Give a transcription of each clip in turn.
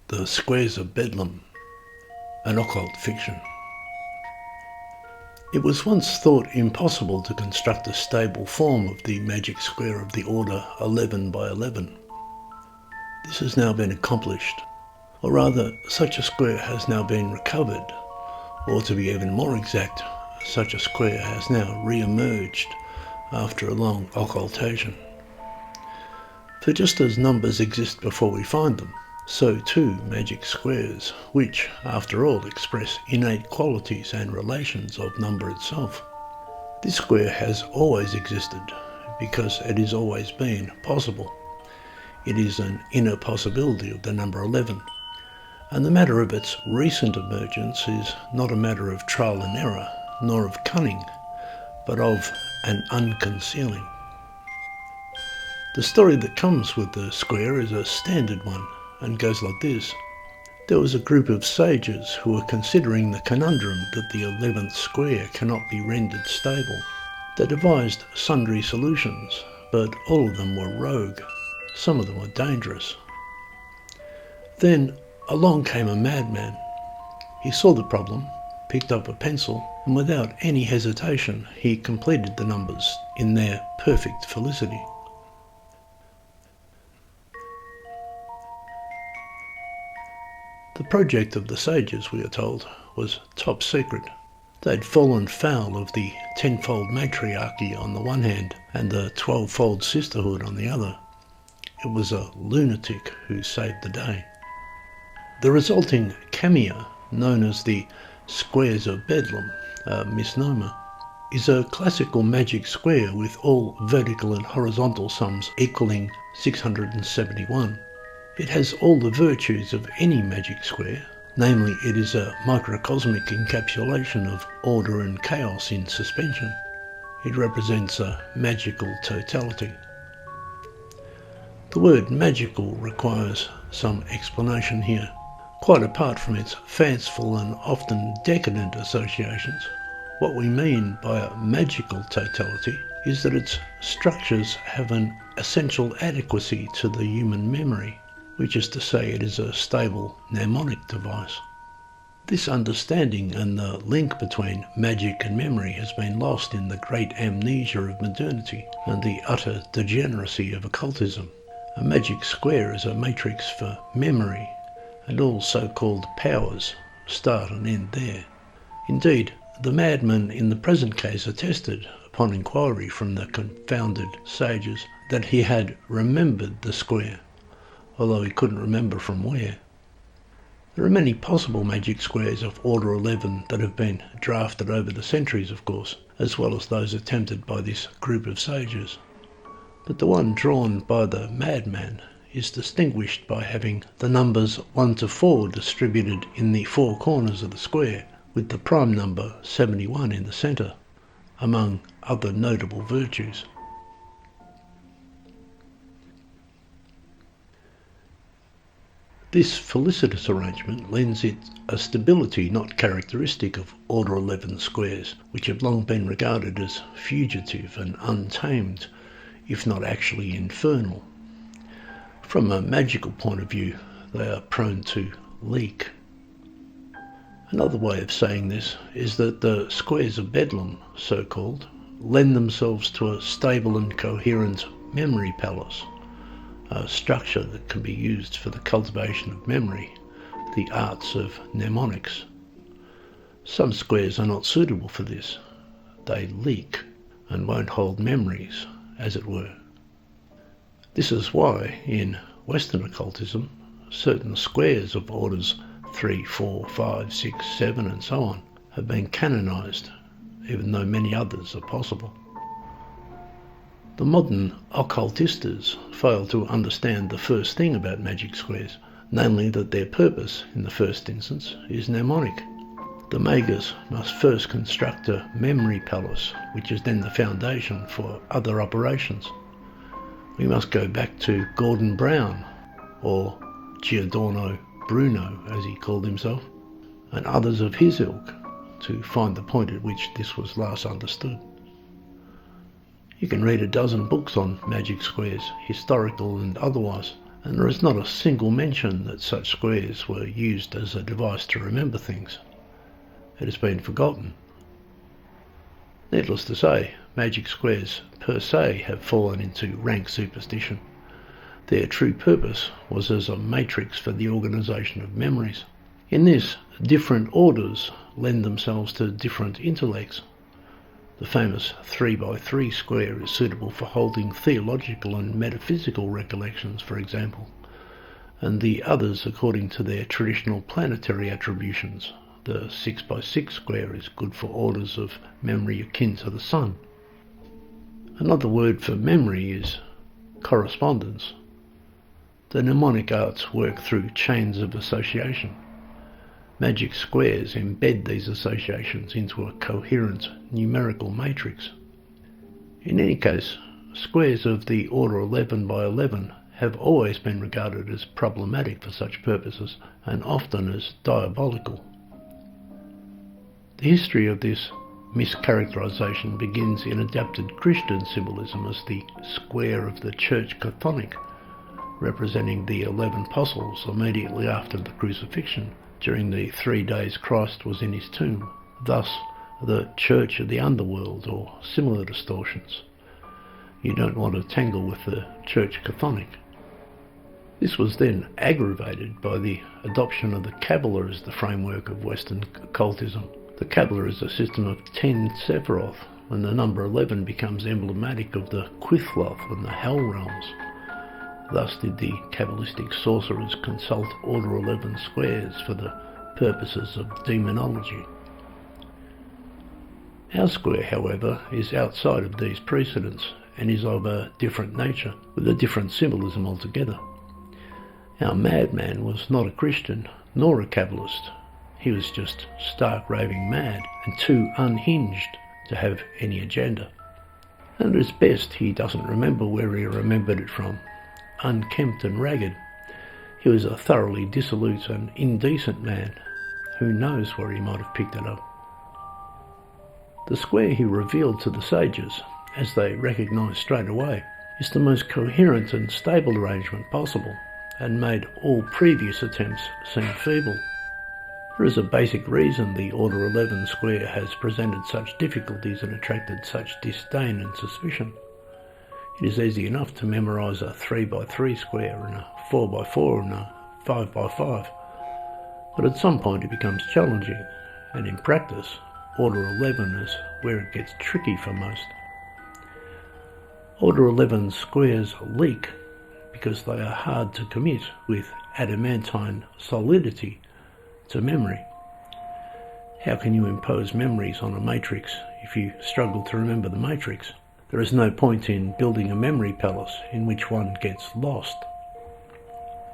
The Squares of Bedlam, an occult fiction. It was once thought impossible to construct a stable form of the magic square of the order 11 by 11. This has now been accomplished, or rather, such a square has now been recovered, or to be even more exact, such a square has now re-emerged after a long occultation. For just as numbers exist before we find them, so too magic squares, which, after all, express innate qualities and relations of number itself. This square has always existed, because it has always been possible. It is an inner possibility of the number 11, and the matter of its recent emergence is not a matter of trial and error, nor of cunning, but of an unconcealing. The story that comes with the square is a standard one, and goes like this. There was a group of sages who were considering the conundrum that the 11th square cannot be rendered stable. They devised sundry solutions, but all of them were rogue. Some of them were dangerous. Then along came a madman. He saw the problem, picked up a pencil, and without any hesitation he completed the numbers in their perfect felicity. The project of the sages, we are told, was top secret. They'd fallen foul of the tenfold matriarchy on the one hand and the 12-fold sisterhood on the other. It was a lunatic who saved the day. The resulting cameo, known as the Squares of Bedlam, a misnomer, is a classical magic square with all vertical and horizontal sums equaling 671. It has all the virtues of any magic square, namely it is a microcosmic encapsulation of order and chaos in suspension. It represents a magical totality. The word magical requires some explanation here. Quite apart from its fanciful and often decadent associations, what we mean by a magical totality is that its structures have an essential adequacy to the human memory, which is to say it is a stable mnemonic device. This understanding and the link between magic and memory has been lost in the great amnesia of modernity and the utter degeneracy of occultism. A magic square is a matrix for memory, and all so-called powers start and end there. Indeed, the madman in the present case attested, upon inquiry from the confounded sages, that he had remembered the square, although he couldn't remember from where. There are many possible magic squares of order 11 that have been drafted over the centuries, of course, as well as those attempted by this group of sages. But the one drawn by the madman is distinguished by having the numbers 1 to 4 distributed in the four corners of the square, with the prime number 71 in the centre, among other notable virtues. This felicitous arrangement lends it a stability not characteristic of order 11 squares, which have long been regarded as fugitive and untamed, if not actually infernal. From a magical point of view, they are prone to leak. Another way of saying this is that the Squares of Bedlam, so called, lend themselves to a stable and coherent memory palace, a structure that can be used for the cultivation of memory, the arts of mnemonics. Some squares are not suitable for this. They leak and won't hold memories, as it were. This is why, in Western occultism, certain squares of orders 3, 4, 5, 6, 7 and so on have been canonized, even though many others are possible. The modern occultistas fail to understand the first thing about magic squares, namely that their purpose, in the first instance, is mnemonic. The magus must first construct a memory palace, which is then the foundation for other operations. We must go back to Gordon Brown, or Giordano Bruno as he called himself, and others of his ilk, to find the point at which this was last understood. You can read a dozen books on magic squares, historical and otherwise, and there is not a single mention that such squares were used as a device to remember things. It has been forgotten. Needless to say, magic squares per se have fallen into rank superstition. Their true purpose was as a matrix for the organisation of memories. In this, different orders lend themselves to different intellects. The famous 3x3 square is suitable for holding theological and metaphysical recollections, for example, and the others according to their traditional planetary attributions. The 6x6 square is good for orders of memory akin to the sun. Another word for memory is correspondence. The mnemonic arts work through chains of association. Magic squares embed these associations into a coherent numerical matrix. In any case, squares of the order 11 by 11 have always been regarded as problematic for such purposes, and often as diabolical. The history of this mischaracterization begins in adapted Christian symbolism as the square of the Church Chthonic, representing the 11 apostles immediately after the crucifixion, during the 3 days Christ was in his tomb, thus the Church of the Underworld, or similar distortions. You don't want to tangle with the Church Chthonic. This was then aggravated by the adoption of the Kabbalah as the framework of Western occultism. The Kabbalah is a system of 10 Sephiroth, and the number 11 becomes emblematic of the Qithloth and the Hell realms. Thus did the Kabbalistic sorcerers consult Order 11 squares for the purposes of demonology. Our square, however, is outside of these precedents and is of a different nature, with a different symbolism altogether. Our madman was not a Christian, nor a Kabbalist. He was just stark raving mad and too unhinged to have any agenda. And at his best, he doesn't remember where he remembered it from. Unkempt and ragged, he was a thoroughly dissolute and indecent man. Who knows where he might have picked it up? The square he revealed to the sages, as they recognised straight away, is the most coherent and stable arrangement possible, and made all previous attempts seem feeble. There is a basic reason the Order 11 square has presented such difficulties and attracted such disdain and suspicion. It is easy enough to memorise a 3x3 square and a 4x4 and a 5x5, but at some point it becomes challenging, and in practice, Order 11 is where it gets tricky for most. Order 11 squares leak because they are hard to commit with adamantine solidity to memory. How can you impose memories on a matrix if you struggle to remember the matrix? There is no point in building a memory palace in which one gets lost.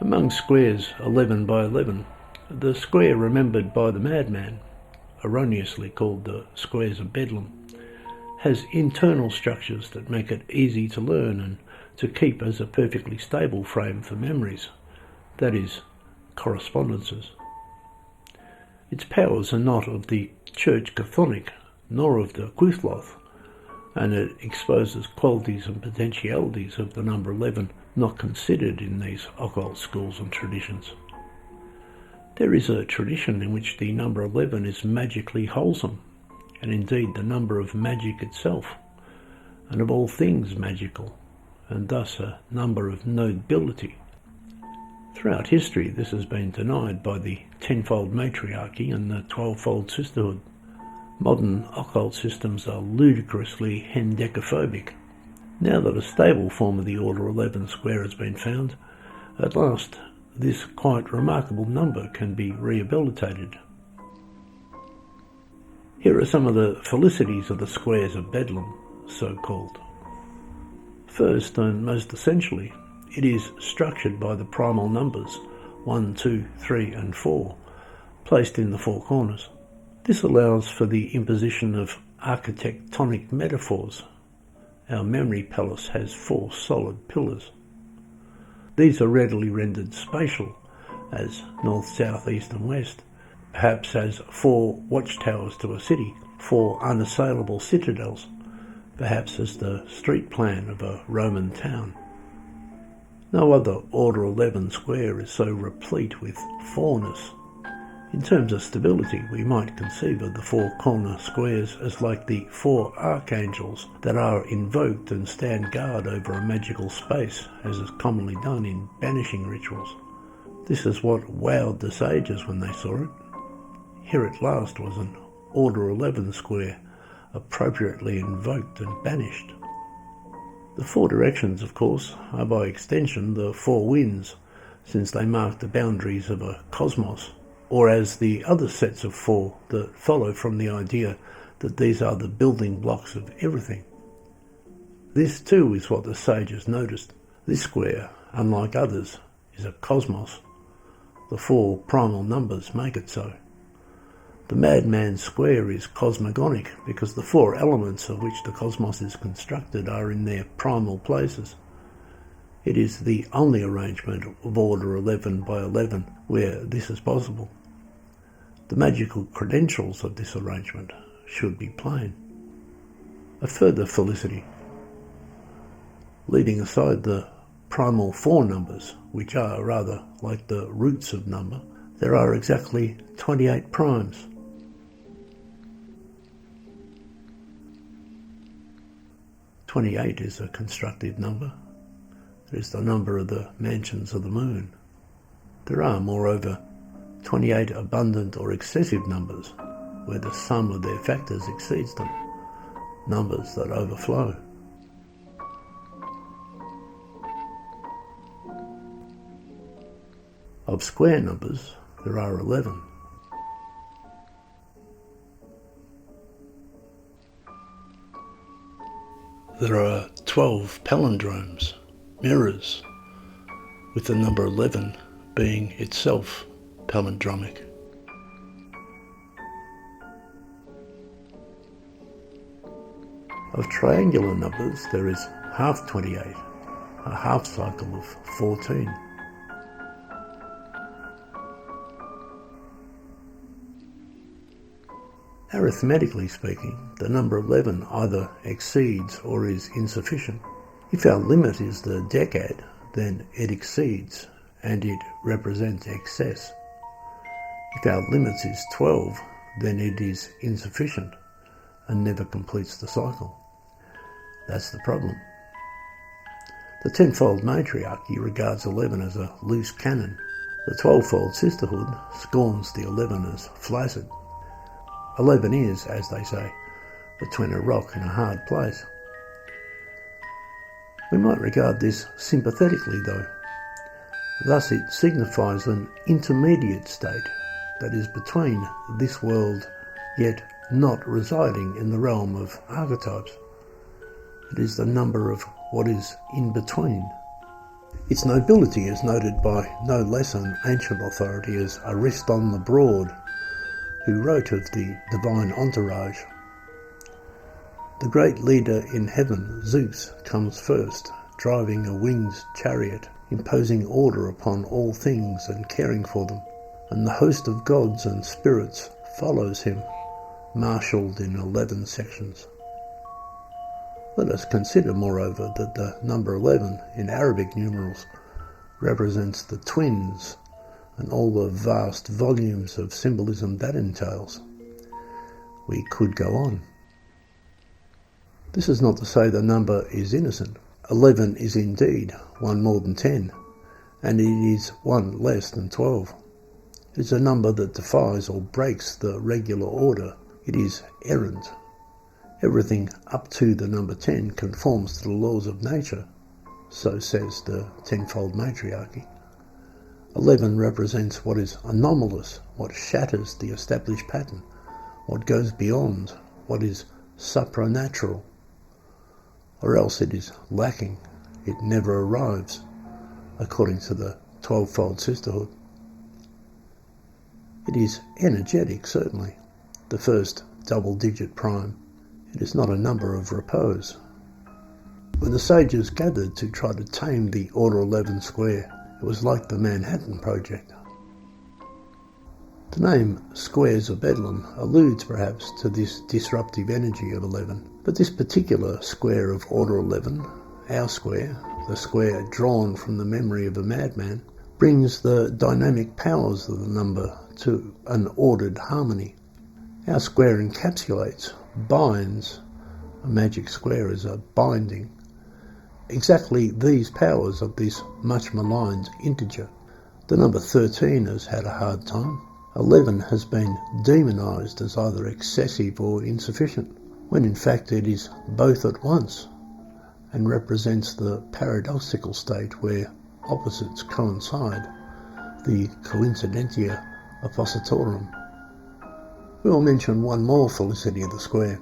Among squares 11 by 11, the square remembered by the madman, erroneously called the Squares of Bedlam, has internal structures that make it easy to learn and to keep as a perfectly stable frame for memories, that is, correspondences. Its powers are not of the Church Chthonic, nor of the Qithloth, and it exposes qualities and potentialities of the number 11 not considered in these occult schools and traditions. There is a tradition in which the number 11 is magically wholesome, and indeed the number of magic itself, and of all things magical, and thus a number of nobility. Throughout history, this has been denied by the tenfold matriarchy and the 12-fold sisterhood. Modern occult systems are ludicrously hendecaphobic. Now that a stable form of the Order 11 square has been found, at last this quite remarkable number can be rehabilitated. Here are some of the felicities of the Squares of Bedlam, so called. First, and most essentially, it is structured by the primal numbers 1, 2, 3 and 4, placed in the four corners. This allows for the imposition of architectonic metaphors. Our memory palace has 4 solid pillars. These are readily rendered spatial, as north, south, east and west, perhaps as 4 watchtowers to a city, 4 unassailable citadels, perhaps as the street plan of a Roman town. No other order 11 square is so replete with fourness. In terms of stability, we might conceive of the four corner squares as like the four archangels that are invoked and stand guard over a magical space, as is commonly done in banishing rituals. This is what wowed the sages when they saw it. Here at last was an order 11 square, appropriately invoked and banished. The four directions, of course, are by extension the four winds, since they mark the boundaries of a cosmos, or as the other sets of four that follow from the idea that these are the building blocks of everything. This too is what the sages noticed. This square, unlike others, is a cosmos. The four primal numbers make it so. The madman's square is cosmogonic because the four elements of which the cosmos is constructed are in their primal places. It is the only arrangement of order 11 by 11 where this is possible. The magical credentials of this arrangement should be plain. A further felicity. Leaving aside the primal four numbers, which are rather like the roots of number, there are exactly 28 primes. "28 is a constructive number. It is the number of the mansions of the moon. There are, moreover, 28 abundant or excessive numbers, where the sum of their factors exceeds them, numbers that overflow. Of square numbers, there are 11. There are 12 palindromes, mirrors, with the number 11 being itself palindromic. Of triangular numbers, there is half 28, a half cycle of 14. Arithmetically speaking, the number 11 either exceeds or is insufficient. If our limit is the decad, then it exceeds and it represents excess. If our limit is 12, then it is insufficient and never completes the cycle. That's the problem. The tenfold matriarchy regards 11 as a loose cannon. The 12-fold sisterhood scorns the 11 as flaccid. 11 is, as they say, between a rock and a hard place. We might regard this sympathetically, though. Thus it signifies an intermediate state that is between this world, yet not residing in the realm of archetypes. It is the number of what is in between. Its nobility is noted by no less an ancient authority as Ariston the Broad, who wrote of the divine entourage. The great leader in heaven, Zeus, comes first, driving a winged chariot, imposing order upon all things and caring for them, and the host of gods and spirits follows him, marshalled in 11 sections. Let us consider, moreover, that the number 11 in Arabic numerals represents the twins and all the vast volumes of symbolism that entails. We could go on. This is not to say the number is innocent. 11 is indeed one more than 10, and it is one less than 12. It is a number that defies or breaks the regular order. It is errant. Everything up to the number 10 conforms to the laws of nature, so says the tenfold matriarchy. 11 represents what is anomalous, what shatters the established pattern, what goes beyond, what is supranatural. Or else it is lacking, it never arrives, according to the 12-fold sisterhood. It is energetic, certainly, the first double-digit prime. It is not a number of repose. When the sages gathered to try to tame the Order 11 square, it was like the Manhattan Project. The name Squares of Bedlam alludes perhaps to this disruptive energy of 11, but this particular square of Order 11, our square, the square drawn from the memory of a madman, brings the dynamic powers of the number to an ordered harmony. Our square encapsulates, binds, a magic square is a binding, exactly these powers of this much maligned integer. The number 13 has had a hard time. 11 has been demonised as either excessive or insufficient, when in fact it is both at once, and represents the paradoxical state where opposites coincide, the coincidentia oppositorum. We will mention one more felicity of the square.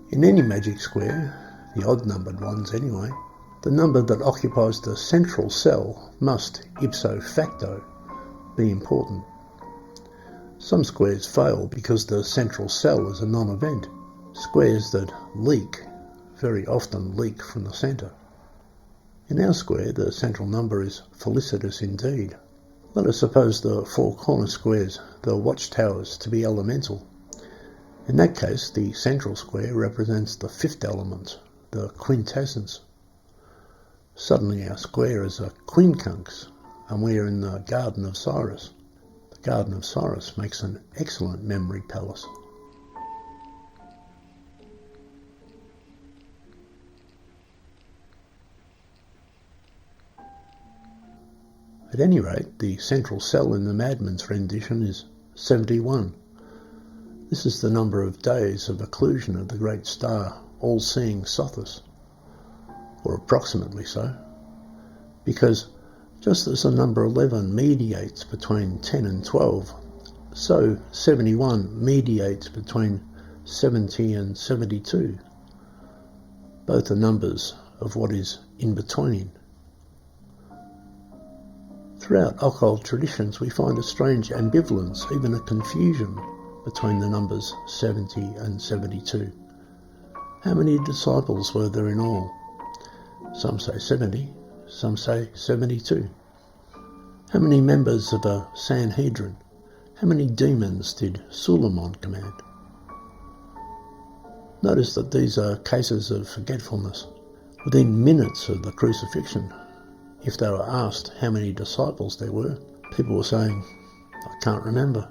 In any magic square, the odd-numbered ones anyway, the number that occupies the central cell must, ipso facto, be important. Some squares fail because the central cell is a non-event. Squares that leak very often leak from the centre. In our square, the central number is felicitous indeed. Let us suppose the four corner squares, the watchtowers, to be elemental. In that case, the central square represents the fifth element, the quintessence. Suddenly our square is a quincunx, and we are in the Garden of Cyrus. The Garden of Cyrus makes an excellent memory palace. At any rate, the central cell in the madman's rendition is 71. This is the number of days of occlusion of the great star, all-seeing Sothis, or approximately so, because just as the number 11 mediates between 10 and 12, so 71 mediates between 70 and 72. Both are numbers of what is in between. Throughout occult traditions we find a strange ambivalence, even a confusion, between the numbers 70 and 72. How many disciples were there in all? Some say 70, some say 72. How many members of a Sanhedrin? How many demons did Suleiman command? Notice that these are cases of forgetfulness. Within minutes of the crucifixion, if they were asked how many disciples there were, people were saying, "I can't remember."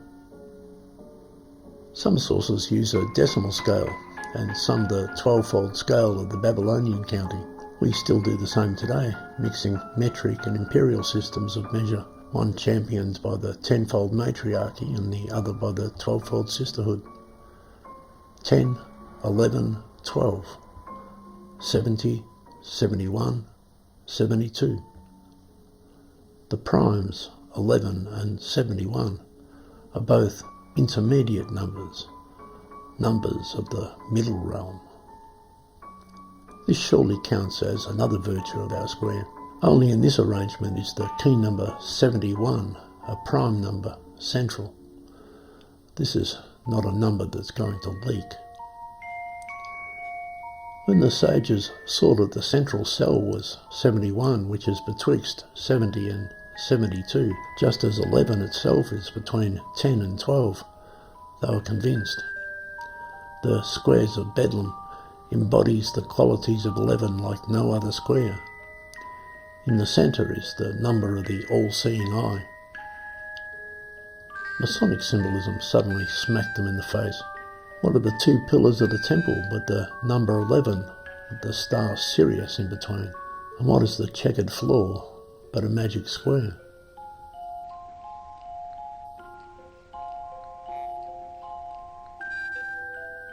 Some sources use a decimal scale, and some the 12-fold scale of the Babylonian counting. We still do the same today, mixing metric and imperial systems of measure, one championed by the 10-fold matriarchy and the other by the 12-fold sisterhood. 10, 11, 12, 70, 71, 72. The primes, 11 and 71, are both intermediate numbers, numbers of the middle realm. This surely counts as another virtue of our square. Only in this arrangement is the key number 71, a prime number, central. This is not a number that's going to leak. When the sages saw that the central cell was 71, which is betwixt 70 and 72, just as 11 itself is between 10 and 12, they were convinced. The Squares of Bedlam embodies the qualities of 11 like no other square. In the centre is the number of the all-seeing eye. Masonic symbolism suddenly smacked them in the face. What are the two pillars of the temple but the number 11 with the star Sirius in between? And what is the checkered floor but a magic square?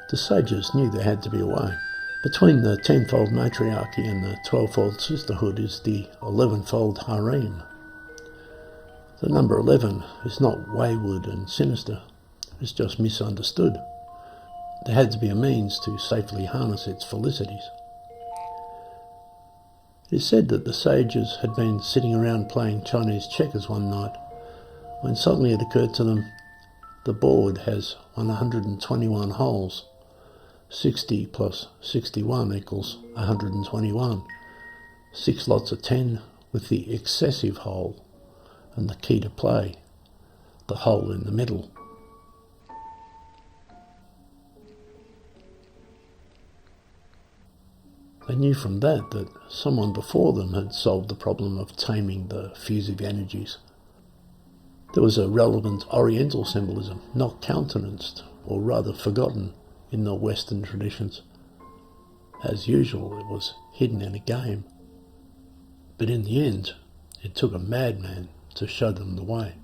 The sages knew there had to be a way. Between the 10-fold matriarchy and the 12-fold sisterhood is the 11-fold harem. The number 11 is not wayward and sinister, it's just misunderstood. There had to be a means to safely harness its felicities. It is said that the sages had been sitting around playing Chinese checkers one night, when suddenly it occurred to them, the board has 121 holes. 60 plus 61 equals 121. 6 lots of 10 with the excessive hole and the key to play, the hole in the middle. They knew from that someone before them had solved the problem of taming the fusive energies. There was a relevant Oriental symbolism, not countenanced, or rather forgotten, in the Western traditions. As usual, it was hidden in a game. But in the end, it took a madman to show them the way.